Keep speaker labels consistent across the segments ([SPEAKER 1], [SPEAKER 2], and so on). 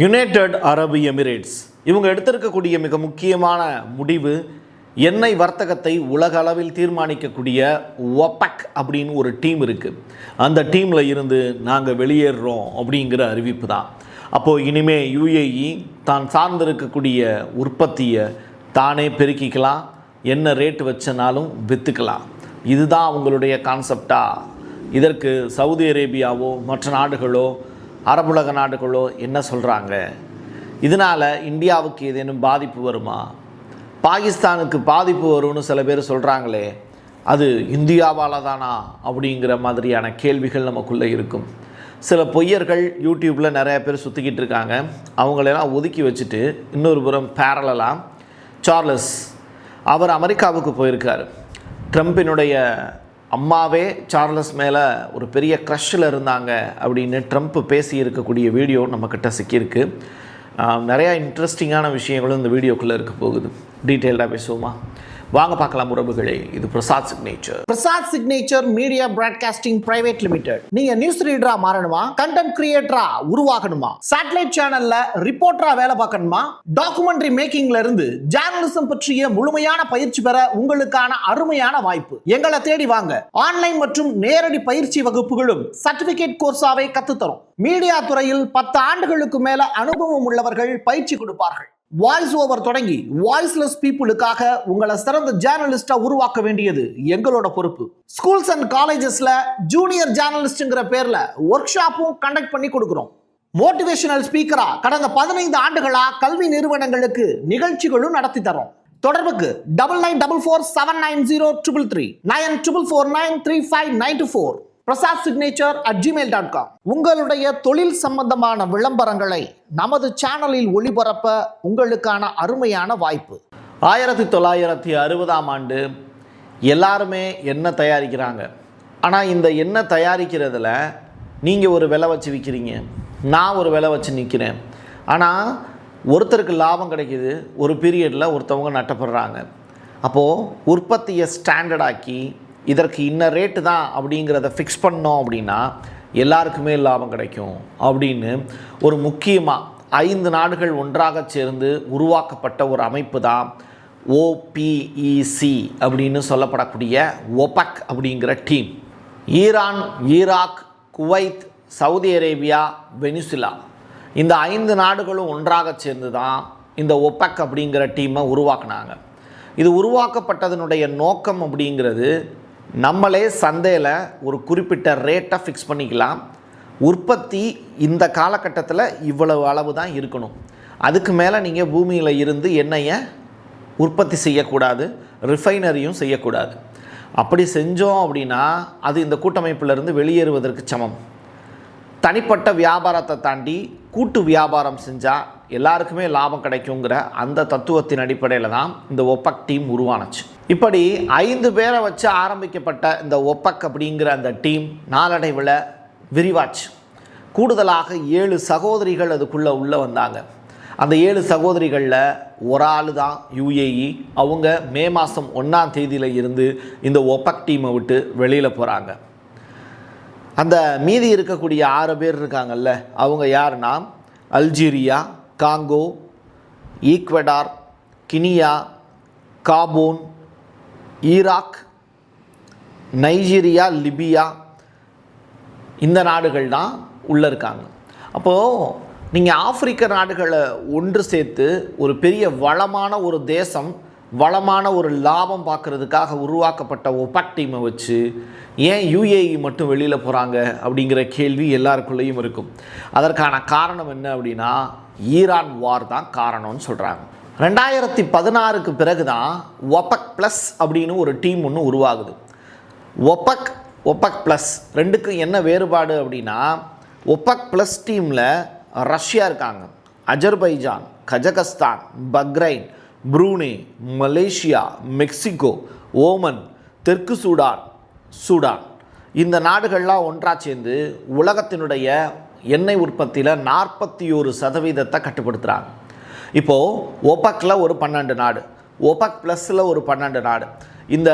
[SPEAKER 1] United அரபு Emirates இவங்க எடுத்திருக்கக்கூடிய மிக முக்கியமான முடிவு எண்ணெய் வர்த்தகத்தை உலக அளவில் தீர்மானிக்கக்கூடிய ஒபெக் அப்படின்னு ஒரு டீம் இருக்குது. அந்த டீமில் இருந்து நாங்கள் வெளியேறுறோம் அப்படிங்கிற அறிவிப்பு தான். அப்போது இனிமேல் யுஏஇ தான் சார்ந்திருக்கக்கூடிய உற்பத்தியை தானே பெருக்கிக்கலாம், என்ன ரேட்டு வச்சனாலும் விற்றுக்கலாம். இதுதான் அவங்களுடைய கான்செப்டா? இதற்கு சவுதி அரேபியாவோ மற்ற நாடுகளோ அரபுலக நாடுகளோ என்ன சொல்கிறாங்க? இதனால் இந்தியாவுக்கு ஏதேனும் பாதிப்பு வருமா? பாகிஸ்தானுக்கு பாதிப்பு வரும்னு சில பேர் சொல்கிறாங்களே, அது இந்தியாவால் தானா அப்படிங்கிற மாதிரியான கேள்விகள் நமக்குள்ளே இருக்கும். சில பொய்யர்கள் யூடியூப்பில் நிறைய பேர் சுற்றிக்கிட்டு இருக்காங்க. அவங்களெல்லாம் ஒதுக்கி வச்சுட்டு இன்னொரு புறம் பேரலாக சார்லஸ் அவர் அமெரிக்காவுக்கு போயிருக்கார். ட்ரம்பினுடைய அம்மாவே சார்லஸ் மேலே ஒரு பெரிய க்ரஷ்ஷில் இருந்தாங்க அப்படின்னு ட்ரம்ப் பேசி இருக்கக்கூடிய வீடியோ நம்மக்கிட்ட சிக்கியிருக்கு. நிறையா இன்ட்ரெஸ்டிங்கான விஷயங்களும் இந்த வீடியோக்குள்ளே இருக்க போகுது. டீட்டெயில்டாக பேசுவோமா? வாங்க பார்க்கலாம் உறவுகளே. இது Prasad signature media broadcasting private limited. நீங்க நியூஸ் ரீடரா மாறணுமா? கண்டென்ட் கிரியேட்டரா உருவாகணுமா? சேட்டலைட் சேனல்ல ரிப்போர்ட்டரா வேலை பார்க்கணுமா? டாக்குமெண்ட்ரி மேக்கிங்ல இருந்து ஜேர்னலிசம் பற்றிய முழுமையான பயிற்சி பெற உங்களுக்கான அருமையான வாய்ப்பு. எங்களை தேடி வாங்க. ஆன்லைன் மற்றும் நேரடி பயிற்சி வகுப்புகளும் சர்டிபிகேட் கோர்ஸாவே கத்துத்தரும். மீடியா துறையில் 10 ஆண்டுகளுக்கு மேல அனுபவம் உள்ளவர்கள் பயிற்சி கொடுப்பார்கள். வாய்ஸ் ஓவர் தொடங்கி வாய்ஸ்லெஸ் பீப்புளுக்காக உங்களை சிறந்த ஜேர்னலிஸ்டா உருவாக்க வேண்டியது எங்களோட பொறுப்பு. ஸ்கூல்ஸ் அண்ட் காலேஜஸ்ல ஜூனியர் ஜேர்னலிஸ்ட்ங்கிற பேர்ல ஒர்க் ஷாப்பும் கண்டக்ட் பண்ணி கொடுக்கிறோம். மோட்டிவேஷனல் ஸ்பீக்கரா கடந்த 15 ஆண்டுகளா கல்வி நிறுவனங்களுக்கு நிகழ்ச்சிகளும் நடத்தி தரோம். தொடர்புக்கு 9944790333 94493594 prasad@gmail.com. உங்களுடைய தொழில் சம்பந்தமான விளம்பரங்களை நமது சேனலில் ஒளிபரப்ப உங்களுக்கான அருமையான வாய்ப்பு. 1960ஆம் ஆண்டு எல்லாருமே எண்ணெய் தயாரிக்கிறாங்க. ஆனால் இந்த எண்ணெய் தயாரிக்கிறதுல நீங்கள் ஒரு விலை வச்சு விற்கிறீங்க, நான் ஒரு விலை வச்சு நிற்கிறேன். ஆனால் ஒருத்தருக்கு லாபம் கிடைக்கிது, ஒரு பீரியடில் ஒருத்தவங்க நட்டப்படுறாங்க. அப்போது உற்பத்தியை ஸ்டாண்டர்டாக்கி இதற்கு இன்ன ரேட்டு தான் அப்படிங்கிறத ஃபிக்ஸ் பண்ணோம் அப்படின்னா எல்லாருக்குமே லாபம் கிடைக்கும் அப்படின்னு ஒரு முக்கியமாக 5 நாடுகள் ஒன்றாக சேர்ந்து உருவாக்கப்பட்ட ஒரு அமைப்பு தான் ஓபிஇசி அப்படின்னு சொல்லப்படக்கூடிய ஒபெக் அப்படிங்கிற team. Iran, Iraq, Kuwait, Saudi Arabia, Venezuela இந்த 5 நாடுகளும் ஒன்றாக சேர்ந்து தான் இந்த ஒபெக் அப்படிங்கிற டீமை உருவாக்குனாங்க. இது உருவாக்கப்பட்டதனுடைய நோக்கம் அப்படிங்கிறது நம்மளே சந்தையில் ஒரு குறிப்பிட்ட ரேட்டை ஃபிக்ஸ் பண்ணிக்கலாம். உற்பத்தி இந்த காலகட்டத்தில் இவ்வளவு அளவு தான் இருக்கணும், அதுக்கு மேலே நீங்கள் பூமியில் இருந்து எண்ணெயை உற்பத்தி செய்யக்கூடாது, ரிஃபைனரியும் செய்யக்கூடாது. அப்படி செஞ்சோம் அப்படின்னா அது இந்த கூட்டமைப்பிலிருந்து வெளியேறுவதற்கு சமம். தனிப்பட்ட வியாபாரத்தை தாண்டி கூட்டு வியாபாரம் செஞ்சால் எல்லாருக்குமே லாபம் கிடைக்குங்கிற அந்த தத்துவத்தின் அடிப்படையில் தான் இந்த ஒபெக் டீம் உருவானுச்சு. இப்படி 5 பேரை வச்சு ஆரம்பிக்கப்பட்ட இந்த ஒபெக் அப்படிங்கிற அந்த டீம் நாளடைவில் விரிவாச்சு. கூடுதலாக 7 சகோதரிகள் அதுக்குள்ளே உள்ளே வந்தாங்க. அந்த 7 சகோதரிகளில் ஒரு ஆள் தான் யுஏஇ. அவங்க மே மாதம் 1ஆம் தேதியில் இருந்து இந்த ஒபெக் டீமை விட்டு வெளியில் போகிறாங்க. அந்த மீதி இருக்கக்கூடிய 6 பேர் இருக்காங்கல்ல, அவங்க யாருன்னா Algeria, Congo, Ecuador, Guinea, Gabon, Iraq, Nigeria, Libya இந்த நாடுகள் தான் உள்ளே இருக்காங்க. அப்போது நீங்கள் ஆப்பிரிக்க நாடுகளை ஒன்று சேர்த்து ஒரு பெரிய வளமான ஒரு தேசம், வளமான ஒரு லாபம் பார்க்குறதுக்காக உருவாக்கப்பட்ட ஒபெக் டீமை வச்சு ஏன் யுஏஇ மட்டும் வெளியில் போகிறாங்க அப்படிங்கிற கேள்வி எல்லாருக்குள்ளேயும் இருக்கும். அதற்கான காரணம் என்ன அப்படின்னா ஈரான் வார் தான் காரணம்னு சொல்கிறாங்க. 2016க்கு பிறகு தான் ஒபெக் ப்ளஸ் அப்படின்னு ஒரு டீம் ஒன்று உருவாகுது. ஒபெக் ப்ளஸ் ரெண்டுக்கும் என்ன வேறுபாடு அப்படின்னா ஒபெக் ப்ளஸ் டீமில் ரஷ்யா இருக்காங்க, Azerbaijan, Kazakhstan, Bahrain, Brunei, Malaysia, Mexico, Oman, தெற்கு சூடான் இந்த நாடுகள்லாம் ஒன்றாக சேர்ந்து உலகத்தினுடைய எண்ணெய் உற்பத்தியில் 41% கட்டுப்படுத்துகிறாங்க. இப்போது ஒபெக்கில் ஒரு 12 நாடு, ஒபெக் ப்ளஸில் ஒரு 12 நாடு, இந்த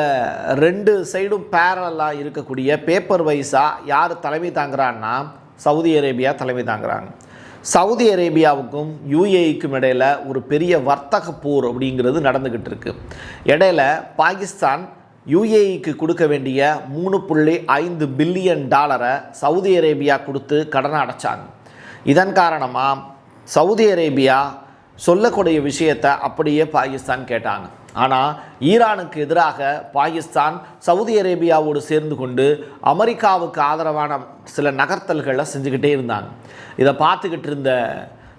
[SPEAKER 1] 2 சைடும் பேரலாக இருக்கக்கூடிய பேப்பர் வைஸாக யார் தலைமை தாங்குறான்னா சவுதி அரேபியா தலைமை தாங்குறாங்க. சவுதி அரேபியாவுக்கும் யுஏஇக்கும் இடையில் ஒரு பெரிய வர்த்தக போர் அப்படிங்கிறது நடந்துக்கிட்டு இருக்கு. இடையில பாகிஸ்தான் யுஏஇக்கு கொடுக்க வேண்டிய 3.5 பில்லியன் டாலரை சவுதி அரேபியா கொடுத்து கடனை அடைச்சாங்க. இதன் காரணமாக சவுதி அரேபியா சொல்லக்கூடிய விஷயத்தை அப்படியே பாகிஸ்தான் கேட்டாங்க. ஆனால் ஈரானுக்கு எதிராக பாகிஸ்தான் சவுதி அரேபியாவோடு சேர்ந்து கொண்டு அமெரிக்காவுக்கு ஆதரவான சில நகர்த்தல்களை செஞ்சுக்கிட்டே இருந்தாங்க. இதை பார்த்துக்கிட்டு இருந்த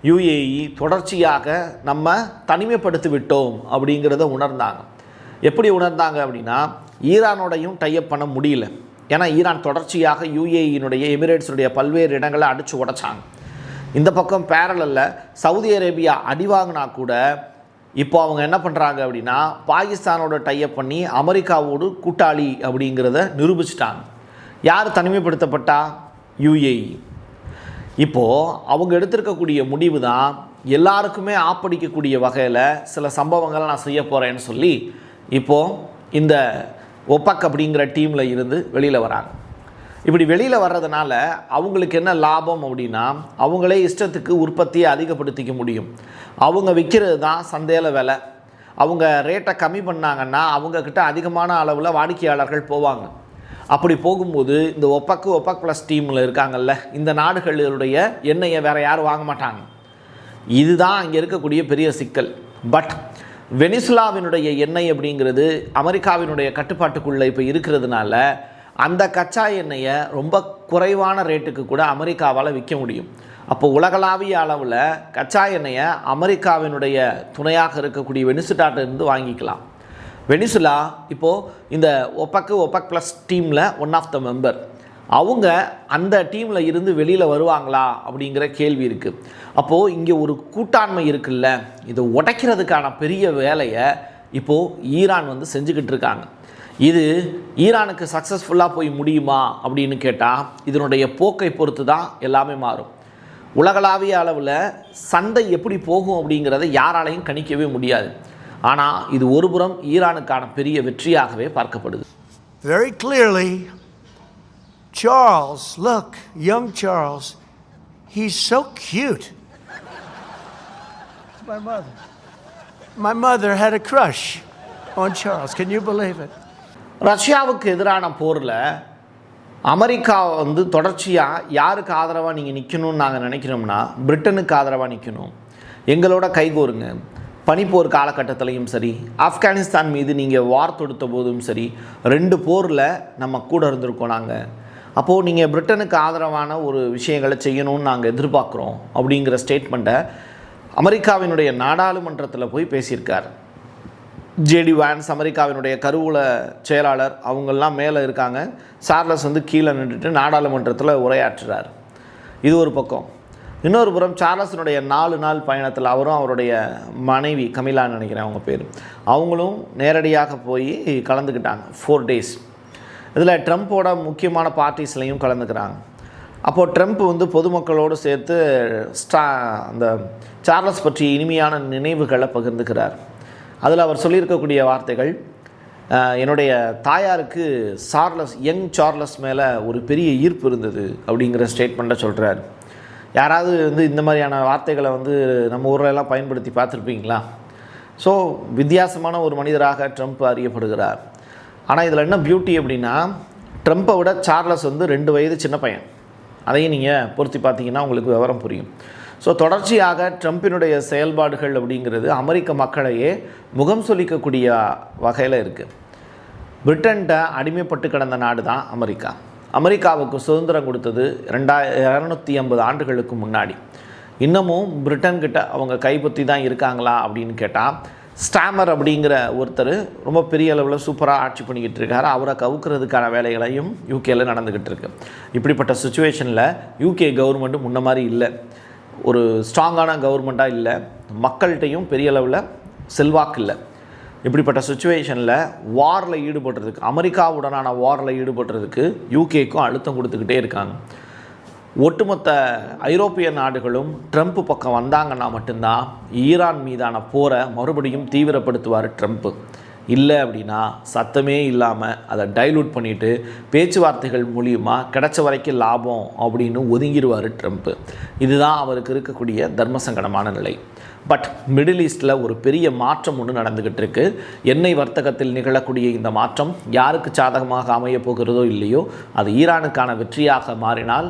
[SPEAKER 1] யுஏஇ தொடர்ச்சியாக நம்ம தனிமைப்படுத்தி விட்டோம் அப்படிங்கிறத உணர்ந்தாங்க. எப்படி உணர்ந்தாங்க அப்படின்னா, ஈரானோடையும் டைப் பண்ண முடியல. ஏன்னா ஈரான் தொடர்ச்சியாக யுஏஇனுடைய எமிரேட்ஸுடைய பல்வேறு இடங்களை அடித்து உடைச்சாங்க. இந்த பக்கம் பேரலில் சவுதி அரேபியா அடி வாங்கினா கூட இப்போ அவங்க என்ன பண்ணுறாங்க அப்படின்னா, பாகிஸ்தானோட டைப் பண்ணி அமெரிக்காவோடு கூட்டாளி அப்படிங்கிறத நிரூபிச்சிட்டாங்க. யார் தனிமைப்படுத்தப்பட்டா? யுஏஇ. இப்போது அவங்க எடுத்திருக்கக்கூடிய முடிவு தான் எல்லாருக்குமே ஆப்படிக்கக்கூடிய வகையில் சில சம்பவங்களை நான் செய்ய போகிறேன்னு சொல்லி இப்போது இந்த ஒப்பக் அப்படிங்கிற டீமில் இருந்து வெளியில் வராங்க. இப்படி வெளியில் வர்றதுனால அவங்களுக்கு என்ன லாபம் அப்படின்னா, அவங்களே இஷ்டத்துக்கு உற்பத்தியை அதிகப்படுத்திக்க முடியும். அவங்க விற்கிறது தான் சந்தையில் விலை. அவங்க ரேட்டை கம்மி பண்ணாங்கன்னா அவங்கக்கிட்ட அதிகமான அளவில் வாடிக்கையாளர்கள் போவாங்க. அப்படி போகும்போது இந்த ஒப்பக் ப்ளஸ் டீமில் இருக்காங்கல்ல, இந்த நாடுகளுடைய எண்ணெயை வேறு யாரும் வாங்க மாட்டாங்க. இதுதான் அங்கே இருக்கக்கூடிய பெரிய சிக்கல். பட் வெனிசுலாவினுடைய எண்ணெய் அப்படிங்கிறது அமெரிக்காவினுடைய கட்டுப்பாட்டுக்குள்ளே இப்போ இருக்கிறதுனால அந்த கச்சா எண்ணெயை ரொம்ப குறைவான ரேட்டுக்கு கூட அமெரிக்காவால் விற்க முடியும். அப்போ உலகளாவிய அளவில் கச்சா எண்ணெயை அமெரிக்காவினுடைய துணையாக இருக்கக்கூடிய வெனிசுலாட்டிலிருந்து வாங்கிக்கலாம். வெனிசுலா இப்போது இந்த ஒப்பக் ப்ளஸ் டீமில் ஒன் ஆஃப் த மெம்பர். அவங்க அந்த டீமில் இருந்து வெளியில் வருவாங்களா அப்படிங்கிற கேள்வி இருக்குது. அப்போது இங்கே ஒரு கூட்டாண்மை இருக்குல்ல, இதை உடைக்கிறதுக்கான பெரிய வேலையை இப்போது ஈரான் வந்து செஞ்சுக்கிட்டு இருக்காங்க. இது ஈரானுக்கு சக்ஸஸ்ஃபுல்லாக போய் முடியுமா அப்படின்னு கேட்டால் இதனுடைய போக்கை பொறுத்து தான் எல்லாமே மாறும். உலகளாவிய அளவில் சண்டை எப்படி போகும் அப்படிங்கிறத யாராலையும் கணிக்கவே முடியாது. ஆனால் இது ஒருபுறம் ஈரானுக்கான பெரிய வெற்றியாகவே பார்க்கப்படுது.
[SPEAKER 2] Very clearly, Charles, look, young Charles, he's so cute. My mother. My mother had a crush on Charles. Can you believe it?
[SPEAKER 1] ரஷ்யாவுக்கு எதிரான போரில் அமெரிக்கா வந்து தொடர்ச்சியாக யாருக்கு ஆதரவாக நீங்கள் நிற்கணும்னு நாங்கள் நினைக்கிறோம்னா பிரிட்டனுக்கு ஆதரவாக நிற்கணும், எங்களோட கைகோருங்க. பனிப்போர் காலகட்டத்திலையும் சரி, ஆப்கானிஸ்தான் மீது நீங்கள் வார் தொடுத்த போதும் சரி, 2 போரில் நம்ம கூட இருந்திருக்கோம் நாங்கள். அப்போது நீங்கள் பிரிட்டனுக்கு ஆதரவான ஒரு விஷயங்களை செய்யணும்னு நாங்கள் எதிர்பார்க்குறோம் அப்படிங்கிற ஸ்டேட்மெண்ட்டை அமெரிக்காவினுடைய நாடாளுமன்றத்தில் போய் பேசியிருக்கார். ஜேடி வான்ஸ் அமெரிக்காவினுடைய கருவூல செயலாளர் அவங்கெல்லாம் மேலே இருக்காங்க. சார்லஸ் வந்து கீழே நின்றுட்டு நாடாளுமன்றத்தில் உரையாற்றுறார். இது ஒரு பக்கம். இன்னொரு புறம் சார்லஸினுடைய 4 நாள் பயணத்தில் அவரும் அவருடைய மனைவி கமிலான்னு நினைக்கிறேன் அவங்க பேர், அவங்களும் நேரடியாக போய் கலந்துக்கிட்டாங்க 4 days. இதில் ட்ரம்ப்போட முக்கியமான பார்ட்டிஸ்லையும் கலந்துக்கிறாங்க. அப்போது ட்ரம்ப் வந்து பொதுமக்களோடு சேர்த்து அந்த சார்லஸ் பற்றி இனிமையான நினைவுகளை பகிர்ந்துக்கிறார். அதில் அவர் சொல்லியிருக்கக்கூடிய வார்த்தைகள், என்னுடைய தாயாருக்கு யங் சார்லஸ் மேலே ஒரு பெரிய ஈர்ப்பு இருந்தது அப்படிங்கிற ஸ்டேட்மெண்ட்டை சொல்கிறார். யாராவது வந்து இந்த மாதிரியான வார்த்தைகளை வந்து நம்ம ஊரிலெல்லாம் பயன்படுத்தி பார்த்துருப்பீங்களா? ஸோ வித்தியாசமான ஒரு மனிதராக ட்ரம்ப் அறியப்படுகிறார். ஆனால் இதில் என்ன பியூட்டி அப்படின்னா, ட்ரம்ப்பை விட சார்லஸ் வந்து 2 வயது சின்ன பையன். அதையும் நீங்கள் பொருத்தி பார்த்தீங்கன்னா உங்களுக்கு விவரம் புரியும். ஸோ தொடர்ச்சியாக ட்ரம்ப்பினுடைய செயல்பாடுகள் அப்படிங்கிறது அமெரிக்க மக்களையே முகம் சொல்லிக்கக்கூடிய வகையில் இருக்குது. பிரிட்டன்கிட்ட அடிமைப்பட்டு கிடந்த நாடு தான் அமெரிக்கா. அமெரிக்காவுக்கு சுதந்திரம் கொடுத்தது 250 ஆண்டுகளுக்கு முன்னாடி. இன்னமும் பிரிட்டன்கிட்ட அவங்க கைப்பற்றி தான் இருக்காங்களா அப்படின்னு கேட்டால், ஸ்டாமர் அப்படிங்கிற ஒருத்தர் ரொம்ப பெரிய அளவில் சூப்பராக ஆட்சி பண்ணிக்கிட்டு இருக்கார். அவரை கவுக்கிறதுக்கான வேலைகளையும் யூகேயில் நடந்துக்கிட்டு இருக்கு. இப்படிப்பட்ட சுச்சுவேஷனில் யூகே கவர்மெண்ட்டு முன்ன மாதிரி இல்லை, ஒரு ஸ்ட்ராங்கான கவர்மெண்ட்டாக இல்லை, மக்கள்கிட்டையும் பெரிய அளவில் செல்வாக்கு இல்லை. இப்படிப்பட்ட சுச்சுவேஷனில் வாரில் ஈடுபடுறதுக்கு, அமெரிக்காவுடனான வாரில் ஈடுபடுறதுக்கு யூகேக்கும் அழுத்தம் கொடுத்துக்கிட்டே இருக்காங்க. ஒட்டுமொத்த ஐரோப்பிய நாடுகளும் ட்ரம்ப் பக்கம் வந்தாங்கன்னா மட்டும்தான் ஈரான் மீதான போரை மறுபடியும் தீவிரப்படுத்துவார் ட்ரம்ப்பு. இல்லை அப்படின்னா சத்தமே இல்லாமல் அதை டைலூட் பண்ணிவிட்டு பேச்சுவார்த்தைகள் மூலியமாக கிடைச்ச வரைக்கும் லாபம் அப்படின்னு ஒதுங்கிடுவார் ட்ரம்ப்பு. இதுதான் அவருக்கு இருக்கக்கூடிய தர்ம சங்கடமான நிலை. பட் மிடில் ஈஸ்டில் ஒரு பெரிய மாற்றம் ஒன்று நடந்துக்கிட்டு இருக்கு. எண்ணெய் வர்த்தகத்தில் நிகழக்கூடிய இந்த மாற்றம் யாருக்கு சாதகமாக அமைய போகிறதோ இல்லையோ, அது ஈரானுக்கான வெற்றியாக மாறினால்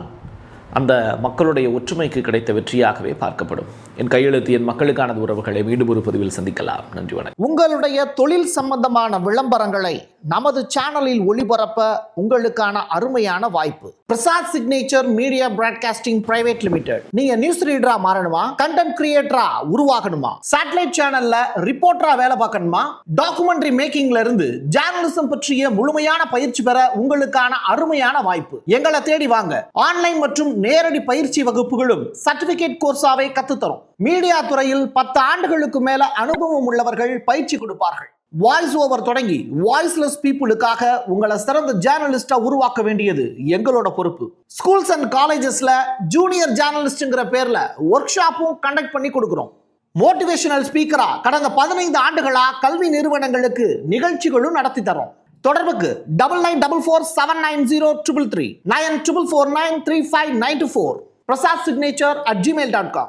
[SPEAKER 1] அந்த மக்களுடைய ஒற்றுமைக்கு கிடைத்த வெற்றியாகவே பார்க்கப்படும். என் கையெழுத்து என் மக்களுக்கானது உறவுகளை மீண்டும் ஒரு பதிவில் சந்திக்கலாம். நன்றி, வணக்கம்.
[SPEAKER 3] உங்களுடைய தொழில் சம்பந்தமான விளம்பரங்களை நமது சேனலில் ஒளிபரப்ப உங்களுக்கான அருமையான வாய்ப்பு. Prasad signature media broadcasting private limited. நீங்க நியூஸ் ரீடரா மாறணுமா, கண்டென்ட் கிரியேட்டரா உருவாகணுமா, சேட்டலைட் சேனல்ல ரிப்போர்ட்டரா வேலை பார்க்கணுமா, டாக்குமெண்ட்ரி மேக்கிங்ல இருந்து ஜேர்னலிசம் பற்றிய முழுமையான பயிற்சி பெற உங்களுக்கான அருமையான வாய்ப்பு. எங்களை தேடி வாங்க. ஆன்லைன் மற்றும் நேரடி பயிற்சி வகுப்புகளும் சர்டிபிகேட் கோர்ஸாவே கத்துத்தரும். மீடியா துறையில் 10 ஆண்டுகளுக்கு மேல அனுபவம் உள்ளவர்கள் பயிற்சி கொடுப்பார்கள். வாய்ஸ் ஓவர் தொடங்கி வாய்ஸ்லெஸ் பீப்புளுக்காக உங்களை சிறந்த ஜேர்னலிஸ்டா உருவாக்க வேண்டியது எங்களோட பொறுப்பு. ஸ்கூல்ஸ் அண்ட் காலேஜஸ்ல ஜூனியர் ஜேர்னலிஸ்ட்ங்கிற பேர்ல ஒர்க் ஷாப்பும் கண்டக்ட் பண்ணி கொடுக்கிறோம். மோட்டிவேஷனல் ஸ்பீக்கரா கடந்த 15 ஆண்டுகளா கல்வி நிறுவனங்களுக்கு நிகழ்ச்சிகளும் நடத்தி தரோம். தொடர்புக்கு 9944790333 94493594 prasad signature@gmail.com.